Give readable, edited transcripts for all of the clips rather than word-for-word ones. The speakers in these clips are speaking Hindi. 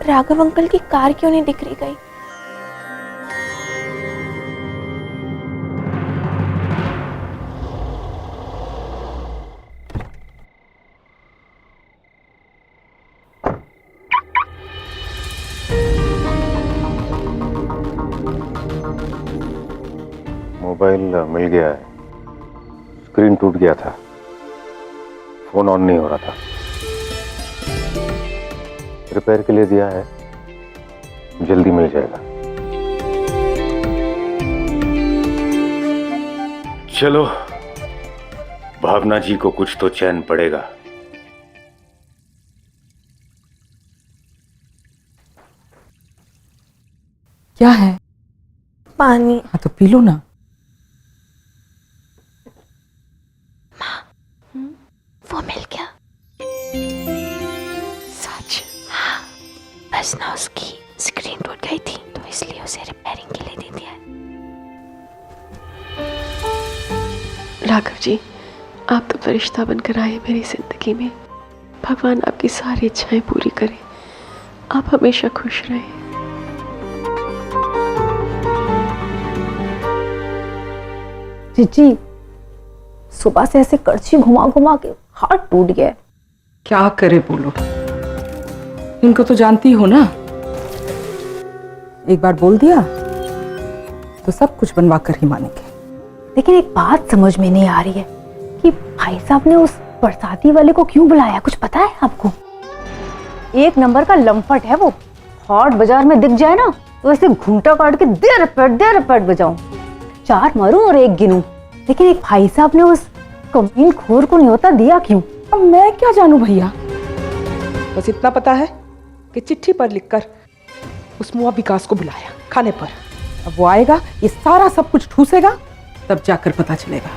राघव अंकल की कार क्यों नहीं दिख रही गई? मोबाइल मिल गया है, स्क्रीन टूट गया था, फोन ऑन नहीं हो रहा था, रिपेयर के लिए दिया है, जल्दी मिल जाएगा। चलो, भावना जी को कुछ तो चैन पड़ेगा। क्या है? पानी। हाँ तो पी लो ना। वो मिल गया। सच? हाँ, बस ना उसकी स्क्रीन टूट गई थी तो इसलिए उसे रिपेयरिंग के लिए दे दिया है। राघव जी, आप तो फरिश्ता बनकर आए मेरी जिंदगी में। भगवान आपकी सारी इच्छाएं पूरी करे, आप हमेशा खुश रहें। जीजी, सुबह से ऐसे करछी घुमा घुमा के हाथ टूट गया। क्या करे बोलो, इनको तो जानती हो ना, एक बार बोल दिया तो सब कुछ बनवा कर ही मानेंगे। लेकिन एक बात समझ में नहीं आ रही है कि भाई साहब ने उस बरसाती वाले को क्यों बुलाया, कुछ पता है आपको? एक नंबर का लंपट है वो। हॉट बाजार में दिख जाए ना तो ऐसे घूंटा काट के दे रपट बजाऊं, 4 मारूं और 1 गिनूं। लेकिन एक भाई साहब ने उस कमीन खोर को न्योता दिया क्यों? अब मैं क्या जानूं भैया, बस इतना पता है कि चिट्ठी पर लिखकर उस मुआ विकास को बुलाया खाने पर। अब वो आएगा, ये सारा सब कुछ ठूसेगा, तब जाकर पता चलेगा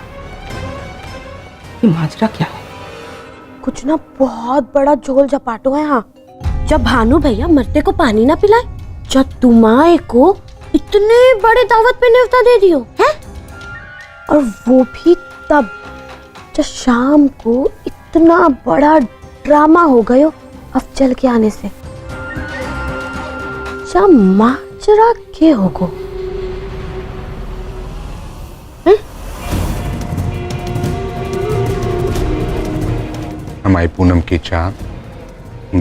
कि माजरा क्या है। कुछ ना बहुत बड़ा झोल झपाटो है। हाँ, जब भानु भैया मरते को पानी ना पिलाए, जब तुम्हारे को इतने बड़े दावत पे न्योता दे दियो है, और वो भी तब जब शाम को इतना बड़ा ड्रामा हो गयो अफजल के आने से। जब माजरा के होगो? हमारी पूनम की चांद,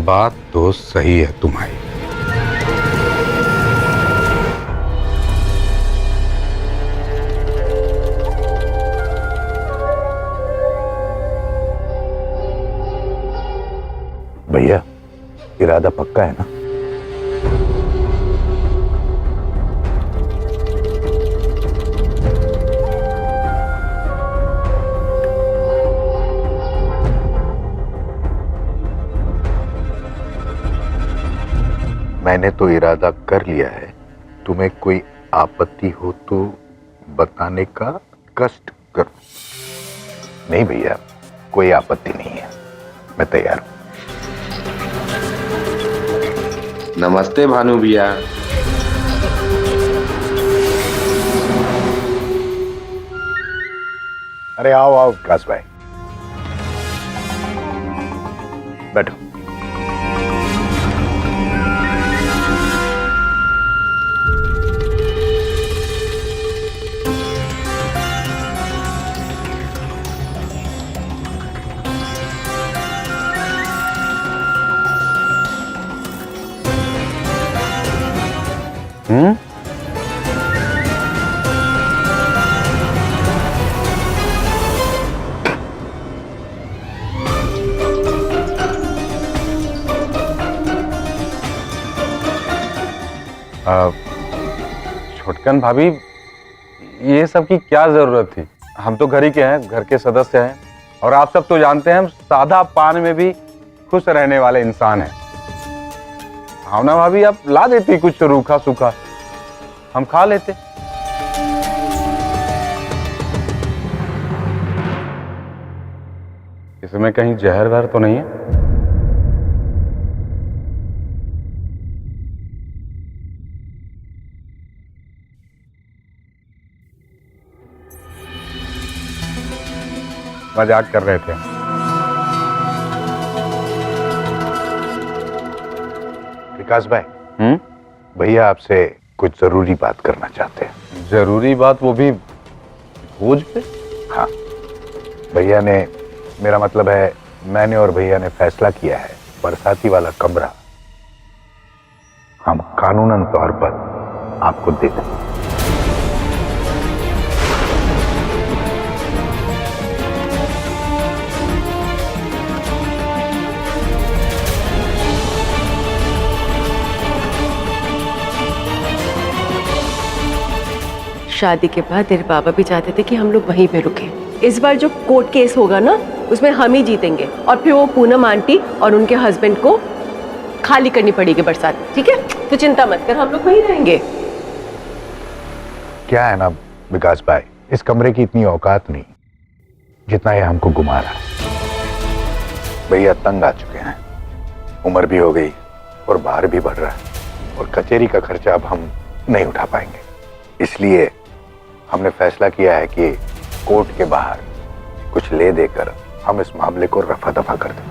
बात तो सही है तुम्हारी। भैया, इरादा पक्का है ना? मैंने तो इरादा कर लिया है, तुम्हें कोई आपत्ति हो तो बताने का कष्ट करो। नहीं भैया, कोई आपत्ति नहीं है, मैं तैयार हूं। नमस्ते भानु भैया। अरे आओ आओ विकास भाई, बैठो। छोटकन भाभी, ये सब की क्या जरूरत थी? हम तो घर ही के हैं, घर के सदस्य हैं, और आप सब तो जानते हैं हम सादा पान में भी खुश रहने वाले इंसान हैं। भावना भाभी आप ला देती कुछ रूखा सूखा, हम खा लेते। इसमें कहीं जहर वहर तो नहीं है? मजाक कर रहे थे। विकास भाई, भैया आपसे कुछ जरूरी बात करना चाहते हैं। जरूरी बात, वो भी भोज पे? हाँ, भैया ने, मेरा मतलब है मैंने और भैया ने फैसला किया है बरसाती वाला कमरा हम कानूनन तौर पर आपको दे दें। शादी के बाद तेरे बाबा भी चाहते थे कि हम लोग वहीं पे रुके। इस बार जो कोर्ट केस होगा ना, उसमें हम ही जीतेंगे और फिर वो पूनम आंटी और उनके हस्बैंड को खाली करनी पड़ेगी बरसात, ठीक है? तो चिंता मत कर, हम लोग वहीं रहेंगे। क्या है ना विकास भाई, इस कमरे की इतनी औकात नहीं जितना ये हमको घुमा रहा है। भैया तंग आ चुके हैं, उम्र भी हो गई और भार भी बढ़ रहा है और कचहरी का खर्चा अब हम नहीं उठा पाएंगे। इसलिए हमने फैसला किया है कि कोर्ट के बाहर कुछ ले देकर हम इस मामले को रफा दफा कर दें।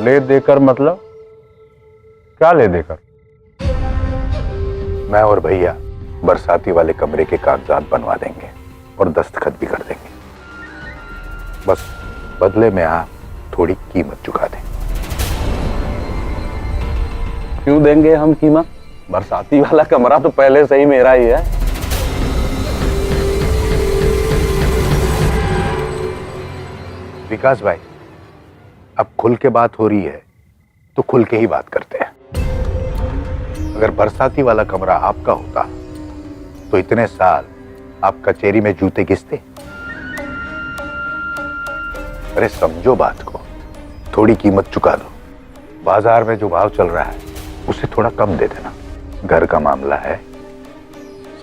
ले देकर मतलब? क्या ले देकर? मैं और भैया बरसाती वाले कमरे के कागजात बनवा देंगे और दस्तखत भी कर देंगे। बस बदले में आप थोड़ी कीमत चुका दें। क्यों देंगे हम कीमत? बरसाती वाला कमरा तो पहले से ही मेरा ही है। विकास भाई, अब खुल के बात हो रही है तो खुल के ही बात करते हैं। अगर बरसाती वाला कमरा आपका होता तो इतने साल आप कचहरी में जूते घिसते? अरे समझो बात को, थोड़ी कीमत चुका दो। बाजार में जो भाव चल रहा है उसे थोड़ा कम दे देना। घर का मामला है,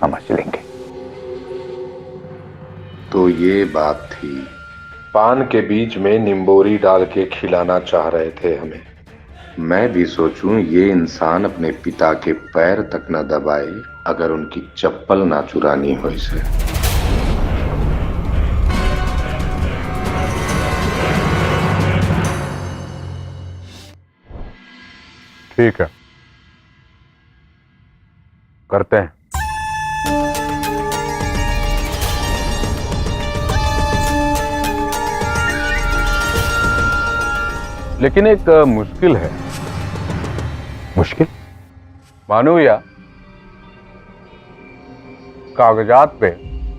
समझ लेंगे। तो ये बात थी। पान के बीज में निम्बोरी डाल के खिलाना चाह रहे थे हमें। मैं भी सोचूं ये इंसान अपने पिता के पैर तक न दबाए अगर उनकी चप्पल ना चुरानी हो इसे। ठीक है, करते हैं। लेकिन एक मुश्किल है। मुश्किल? भानु भैया, कागजात पे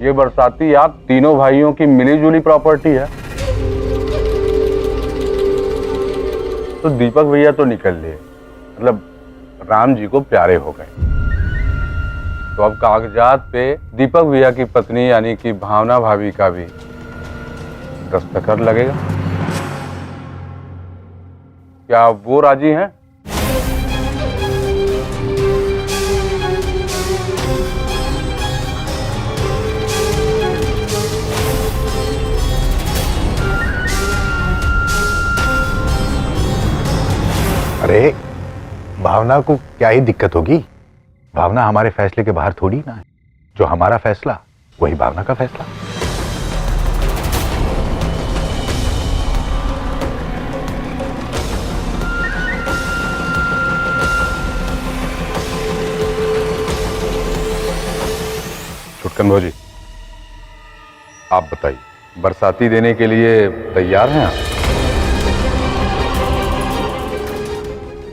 ये बरसाती याद तीनों भाइयों की मिलीजुली प्रॉपर्टी है। तो दीपक भैया तो निकल लिए, मतलब राम जी को प्यारे हो गए। तो अब कागजात पे दीपक भैया की पत्नी यानी कि भावना भाभी का भी दस्तखत लगेगा। क्या वो राजी हैं? अरे भावना को क्या ही दिक्कत होगी? भावना हमारे फैसले के बाहर थोड़ी ना है। जो हमारा फैसला वही भावना का फैसला। छुटकन भौजी, आप बताइए, बरसाती देने के लिए तैयार हैं आप?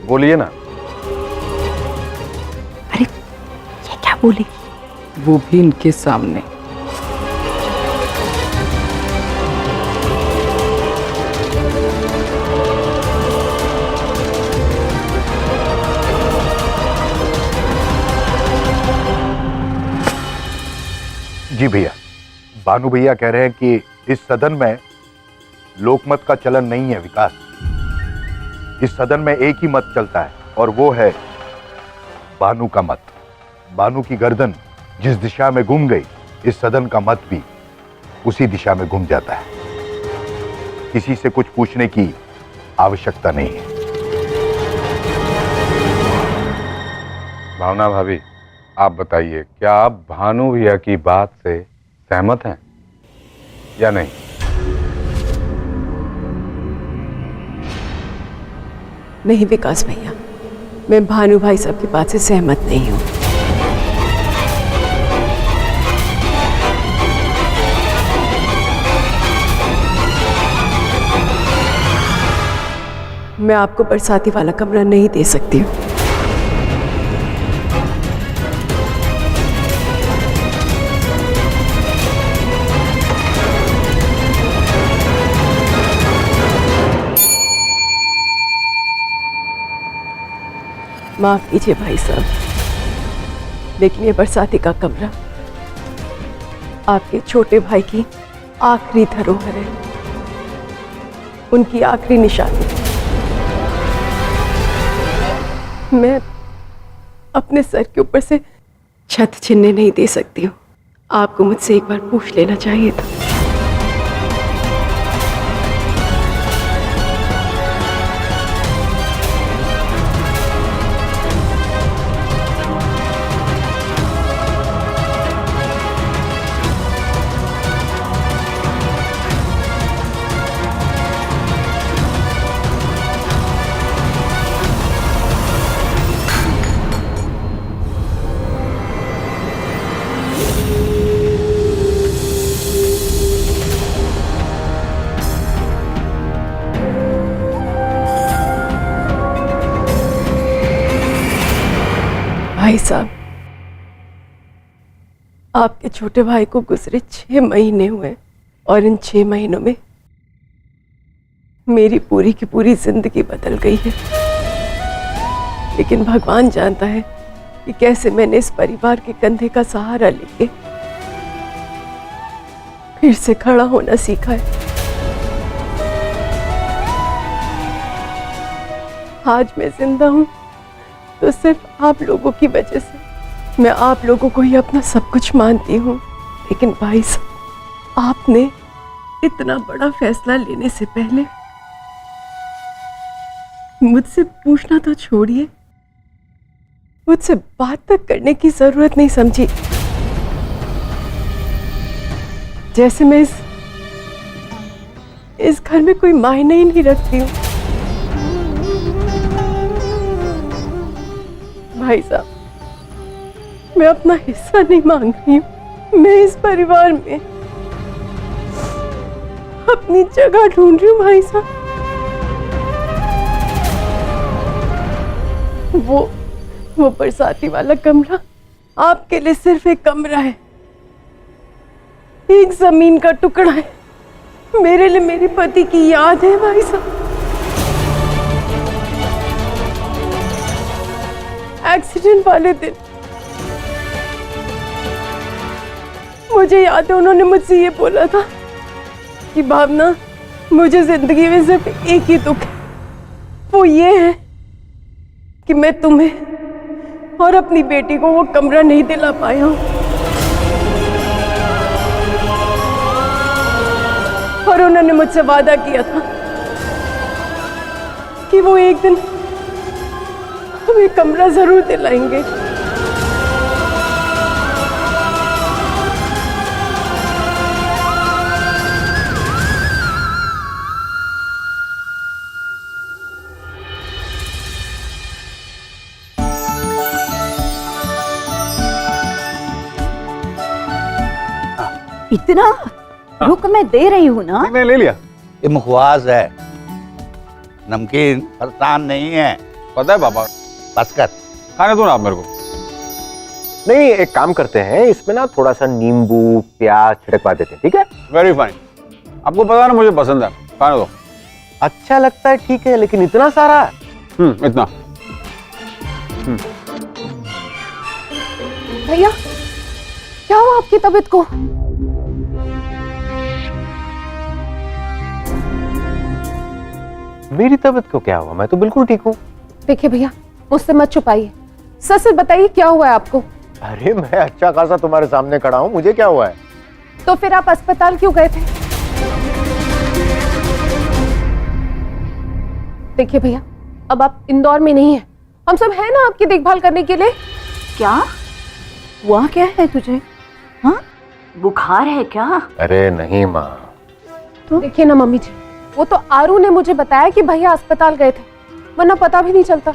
बोलिए ना। अरे ये क्या बोलेगी? वो भी इनके सामने। जी भैया, भानु भैया कह रहे हैं कि इस सदन में लोकमत का चलन नहीं है विकास। इस सदन में एक ही मत चलता है और वो है भानु का मत। भानु की गर्दन जिस दिशा में घूम गई, इस सदन का मत भी उसी दिशा में घूम जाता है। किसी से कुछ पूछने की आवश्यकता नहीं है। भावना भाभी, आप बताइए, क्या आप भानु भैया की बात से सहमत हैं या नहीं? नहीं विकास भैया, मैं भानु भाई साहब की बात से सहमत नहीं हूँ। मैं आपको बरसाती वाला कमरा नहीं दे सकती हूँ। माफ कीजिए भाई साहब, लेकिन ये बरसाती का कमरा आपके छोटे भाई की आखिरी धरोहर है, उनकी आखिरी निशानी। मैं अपने सर के ऊपर से छत छीनने नहीं दे सकती हूँ। आपको मुझसे एक बार पूछ लेना चाहिए था। भाई साहब, आपके छोटे भाई को गुजरे 6 महीने हुए और इन 6 महीनों में मेरी पूरी की पूरी जिंदगी बदल गई है। लेकिन भगवान जानता है कि कैसे मैंने इस परिवार के कंधे का सहारा लेके फिर से खड़ा होना सीखा है। आज मैं जिंदा हूं तो सिर्फ आप लोगों की वजह से। मैं आप लोगों को ही अपना सब कुछ मानती हूँ, लेकिन भाई साहब, आपने इतना बड़ा फैसला लेने से पहले मुझसे पूछना तो छोड़िए, मुझसे बात तक करने की जरूरत नहीं समझी। जैसे मैं इस घर में कोई मायने ही नहीं रखती हूँ। भाई साहब, मैं अपना हिस्सा नहीं मांग रही हूँ, मैं इस परिवार में अपनी जगह ढूंढ रही हूँ। भाई साहब, वो बरसाती वाला कमरा आपके लिए सिर्फ एक कमरा है, एक जमीन का टुकड़ा है। मेरे लिए मेरे पति की याद है। भाई साहब, एक्सीडेंट वाले दिन मुझे याद है, उन्होंने मुझसे ये बोला था कि भावना, मुझे जिंदगी में सिर्फ एक ही दुख है, वो ये है कि मैं तुम्हें और अपनी बेटी को वो कमरा नहीं दिला पाया हूं। और उन्होंने मुझसे वादा किया था कि वो एक दिन हमें कमरा जरूर दिलाएंगे। इतना रुक, मैं दे रही हूँ ना। मैंने ले लिया। ये मुखवास है, नमकीन फरसान नहीं है। पता है पापा। बस कर, खाने दो ना आप मेरे को। नहीं, एक काम करते हैं, इसमें ना थोड़ा सा नींबू प्याज छिड़कवा देते हैं, ठीक है? Very fine. आपको पता है ना मुझे पसंद है, खाने दो। अच्छा लगता है, ठीक है, लेकिन इतना सारा? इतना। भैया, क्या हुआ आपकी तबीयत को? मेरी तबीयत को क्या हुआ? मैं तो बिल्कुल ठीक हूँ। देखिए भैया, मुझसे मत छुपाइए, सच सच बताइए क्या हुआ है आपको। अरे मैं अच्छा खासा तुम्हारे सामने खड़ा हूँ, मुझे क्या हुआ है? तो फिर आप अस्पताल क्यों गए थे? देखिए भैया, अब आप इंदौर में नहीं हैं, हम सब हैं ना आपकी देखभाल करने के लिए। क्या हुआ? क्या है तुझे? हाँ, बुखार है क्या? अरे नहीं माँ। तो देखिए ना मम्मी जी, वो तो आरू ने मुझे बताया कि भैया अस्पताल गए थे, वरना पता भी नहीं चलता।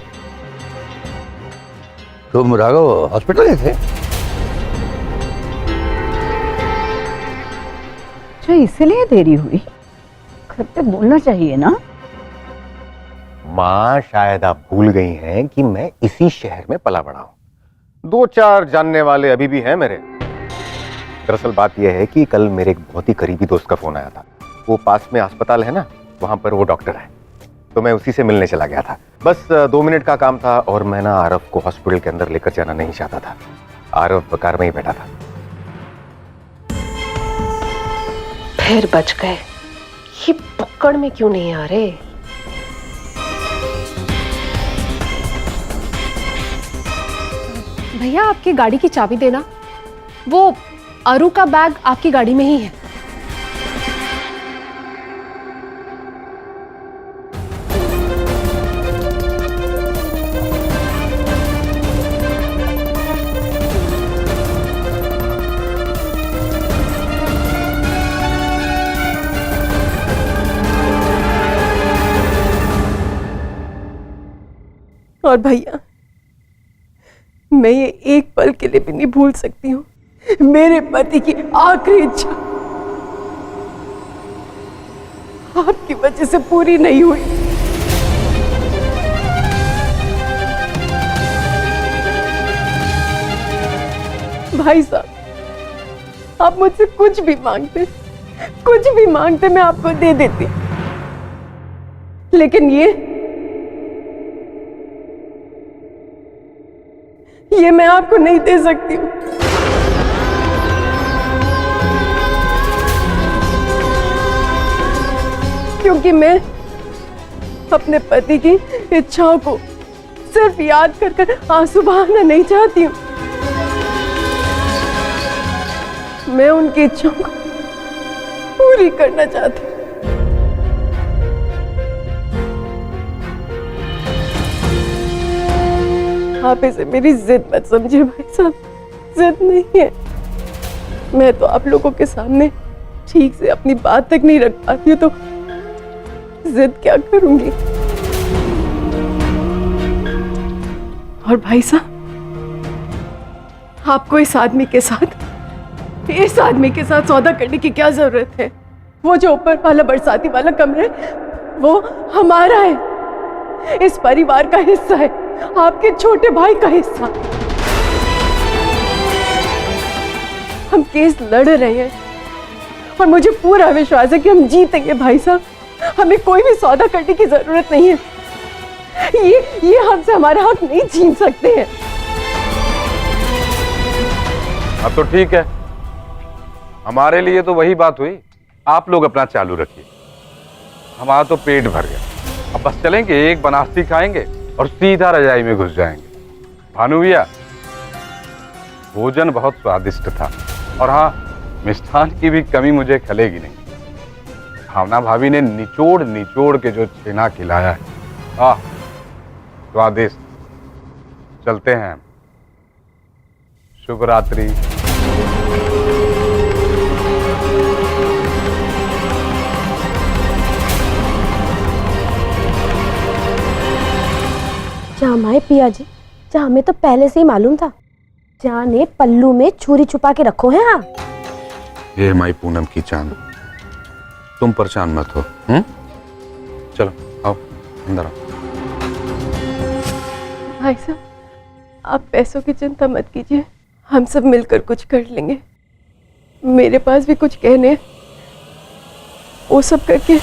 तुम राघव हॉस्पिटल गए थे? अच्छा, इसलिए देरी हुई। घर पे बोलना चाहिए ना। माँ शायद आप भूल गई हैं कि मैं इसी शहर में पला बड़ा हूं। 2-4 जानने वाले अभी भी हैं मेरे। दरअसल बात यह है कि कल मेरे एक बहुत ही करीबी दोस्त का फोन आया था। वो पास में अस्पताल है ना, वहां पर वो डॉक्टर है, तो मैं उसी से मिलने चला गया था। बस 2 मिनट का काम था और मैं ना आरव को हॉस्पिटल के अंदर लेकर जाना नहीं चाहता था। आरव कार में ही बैठा था। फिर बच गए। ये पकड़ में क्यों नहीं आ रहे? भैया, आपकी गाड़ी की चाबी देना। वो अरु का बैग आपकी गाड़ी में ही है। और भैया, मैं ये एक पल के लिए भी नहीं भूल सकती हूँ। मेरे पति की आखिरी इच्छा आपकी वजह से पूरी नहीं हुई। भाई साहब, आप मुझसे कुछ भी मांगते मैं आपको दे देती, लेकिन ये मैं आपको नहीं दे सकती हूँ। क्योंकि मैं अपने पति की इच्छाओं को सिर्फ याद कर आंसू बहाना नहीं चाहती हूँ। मैं उनकी इच्छाओं को पूरी करना चाहती हूँ। आप इसे मेरी जिद मत समझिए भाई साहब, जिद नहीं है। मैं तो आप लोगों के सामने ठीक से अपनी बात तक नहीं रख पाती हूँ, तो जिद क्या करूंगी। और भाई साहब, आपको इस आदमी के साथ सौदा करने की क्या जरूरत है? वो जो ऊपर वाला बरसाती वाला कमरा है, वो हमारा है, इस परिवार का हिस्सा है, आपके छोटे भाई का हिस्सा। हम केस लड़ रहे हैं और मुझे पूरा विश्वास है कि हम जीतेंगे भाई साहब। हमें कोई भी सौदा करने की जरूरत नहीं है। ये हमसे हमारा हक नहीं छीन सकते हैं। अब तो ठीक है, हमारे लिए तो वही बात हुई। आप लोग अपना चालू रखिए, हमारा तो पेट भर गया। अब बस चलेंगे, एक बनास्ती खाएंगे और सीधा रजाई में घुस जाएंगे। भानु भैया, भोजन बहुत स्वादिष्ट था, और हाँ, मिष्ठान की भी कमी मुझे खलेगी नहीं। भावना भाभी ने निचोड़ के जो छेना खिलाया है, आह स्वादिष्ट। चलते हैं, शुभ रात्रि। हमारे पिया जी, जहाँ हमें तो पहले से ही मालूम था, जहाँ ने पल्लू में छुरी छुपा के रखो है। हाँ, ये हमारी पूनम की चांद, तुम परेशान मत हो। चलो आओ, अंदर आओ। भाई साहब, आप पैसों की चिंता मत कीजिए, हम सब मिलकर कुछ कर लेंगे। मेरे पास भी कुछ कहने हैं, वो सब करके